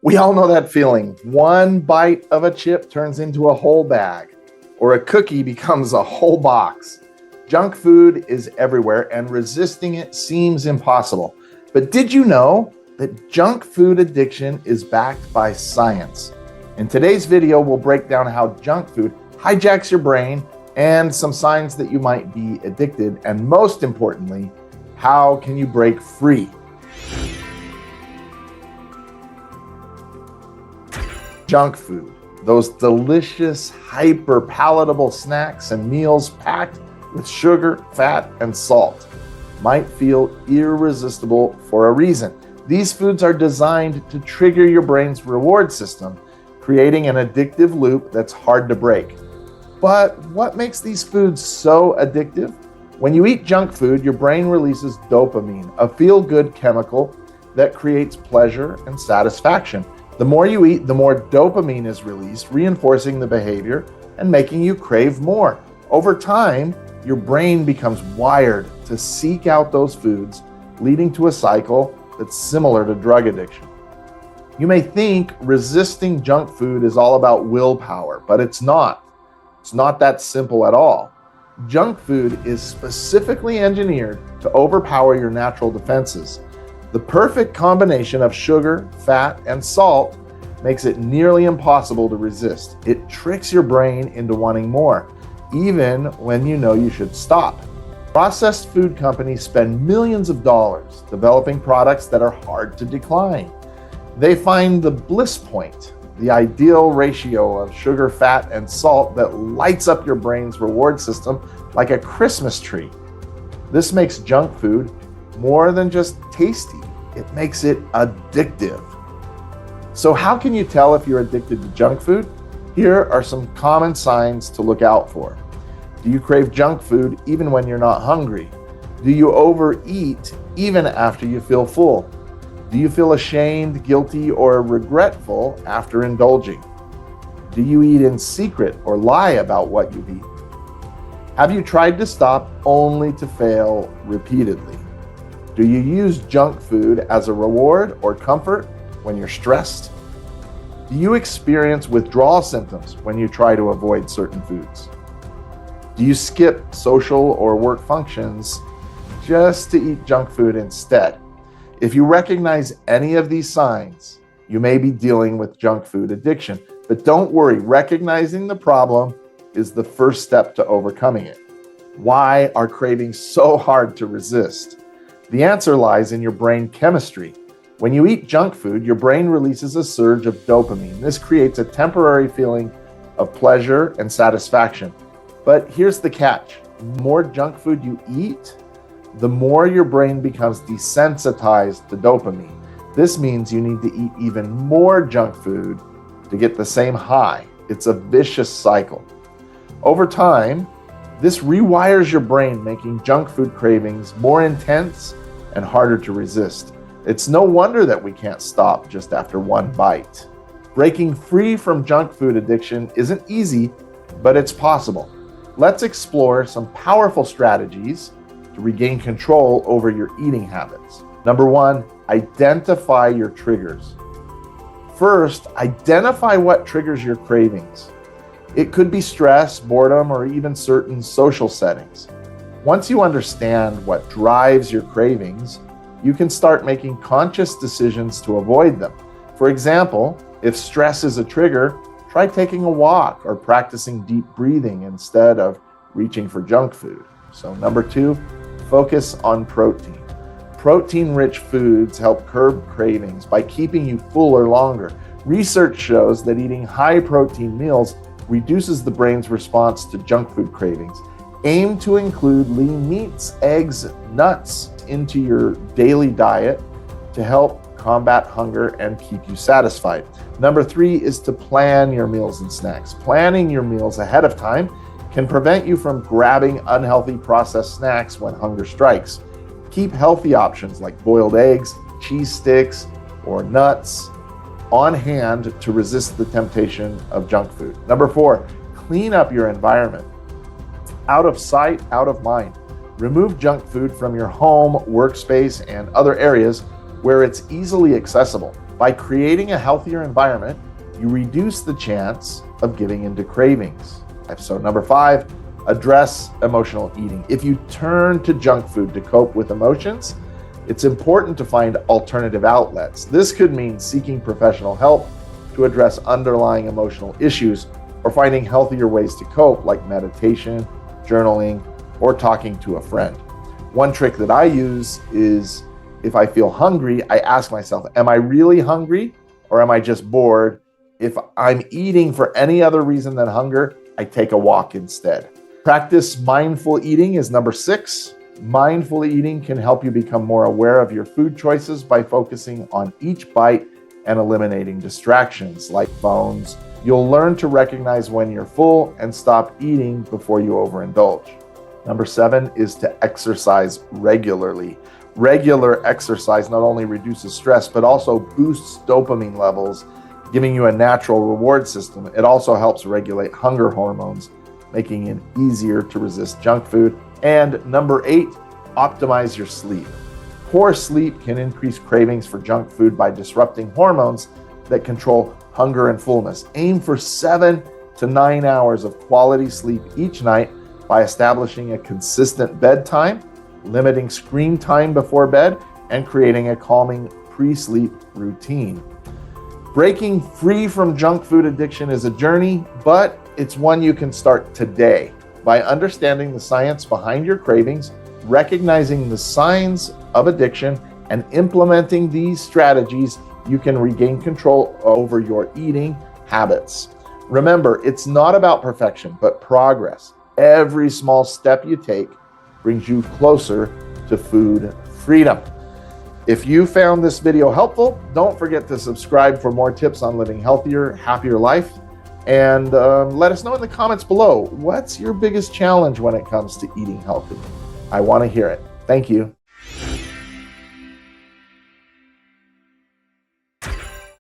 We all know that feeling. One bite of a chip turns into a whole bag, or a cookie becomes a whole box. Junk food is everywhere, and resisting it seems impossible. But did you know that junk food addiction is backed by science? In today's video, we'll break down how junk food hijacks your brain and some signs that you might be addicted, and most importantly, how can you break free? Junk food, those delicious, hyper-palatable snacks and meals packed with sugar, fat, and salt, might feel irresistible for a reason. These foods are designed to trigger your brain's reward system, creating an addictive loop that's hard to break. But what makes these foods so addictive? When you eat junk food, your brain releases dopamine, a feel-good chemical that creates pleasure and satisfaction. The more you eat, the more dopamine is released, reinforcing the behavior and making you crave more. Over time, your brain becomes wired to seek out those foods, leading to a cycle that's similar to drug addiction. You may think resisting junk food is all about willpower, but it's not. It's not that simple at all. Junk food is specifically engineered to overpower your natural defenses. The perfect combination of sugar, fat, and salt makes it nearly impossible to resist. It tricks your brain into wanting more, even when you know you should stop. Processed food companies spend millions of dollars developing products that are hard to decline. They find the Bliss Point, the ideal ratio of sugar, fat, and salt that lights up your brain's reward system like a Christmas tree. This makes junk food more than just tasty, it makes it addictive. So how can you tell if you're addicted to junk food? Here are some common signs to look out for. Do you crave junk food even when you're not hungry? Do you overeat even after you feel full? Do you feel ashamed, guilty, or regretful after indulging? Do you eat in secret or lie about what you've eaten? Have you tried to stop only to fail repeatedly? Do you use junk food as a reward or comfort when you're stressed? Do you experience withdrawal symptoms when you try to avoid certain foods? Do you skip social or work functions just to eat junk food instead? If you recognize any of these signs, you may be dealing with junk food addiction. But don't worry, recognizing the problem is the first step to overcoming it. Why are cravings so hard to resist? The answer lies in your brain chemistry. When you eat junk food, your brain releases a surge of dopamine. This creates a temporary feeling of pleasure and satisfaction. But here's the catch. The more junk food you eat, the more your brain becomes desensitized to dopamine. This means you need to eat even more junk food to get the same high. It's a vicious cycle. Over time, this rewires your brain, making junk food cravings more intense and harder to resist. It's no wonder that we can't stop just after one bite. Breaking free from junk food addiction isn't easy, but it's possible. Let's explore some powerful strategies to regain control over your eating habits. Number one, identify your triggers. First, identify what triggers your cravings. It could be stress, boredom, or even certain social settings. Once you understand what drives your cravings, you can start making conscious decisions to avoid them. For example, if stress is a trigger, try taking a walk or practicing deep breathing instead of reaching for junk food. So number two, focus on protein. Protein-rich foods help curb cravings by keeping you fuller longer. Research shows that eating high-protein meals reduces the brain's response to junk food cravings. Aim to include lean meats, eggs, nuts into your daily diet to help combat hunger and keep you satisfied. Number three is to plan your meals and snacks. Planning your meals ahead of time can prevent you from grabbing unhealthy processed snacks when hunger strikes. Keep healthy options like boiled eggs, cheese sticks, or nuts on hand to resist the temptation of junk food. Number four, clean up your environment. Out of sight, out of mind. Remove junk food from your home, workspace, and other areas where it's easily accessible. By creating a healthier environment, you reduce the chance of giving into cravings. Episode number 5, address emotional eating. If you turn to junk food to cope with emotions, it's important to find alternative outlets. This could mean seeking professional help to address underlying emotional issues or finding healthier ways to cope, like meditation, journaling, or talking to a friend. One trick that I use is if I feel hungry, I ask myself, am I really hungry or am I just bored? If I'm eating for any other reason than hunger, I take a walk instead. Practice mindful eating is number 6. Mindful eating can help you become more aware of your food choices by focusing on each bite and eliminating distractions like phones. You'll learn to recognize when you're full and stop eating before you overindulge. Number 7 is to exercise regularly. Regular exercise not only reduces stress, but also boosts dopamine levels, giving you a natural reward system. It also helps regulate hunger hormones, making it easier to resist junk food. And number 8, optimize your sleep. Poor sleep can increase cravings for junk food by disrupting hormones that control hunger and fullness. Aim for 7 to 9 hours of quality sleep each night by establishing a consistent bedtime, limiting screen time before bed, and creating a calming pre-sleep routine. Breaking free from junk food addiction is a journey, but it's one you can start today. By understanding the science behind your cravings, recognizing the signs of addiction, and implementing these strategies, you can regain control over your eating habits. Remember, it's not about perfection, but progress. Every small step you take brings you closer to food freedom. If you found this video helpful, don't forget to subscribe for more tips on living healthier, happier life. And let us know in the comments below, what's your biggest challenge when it comes to eating healthy? I want to hear it. Thank you.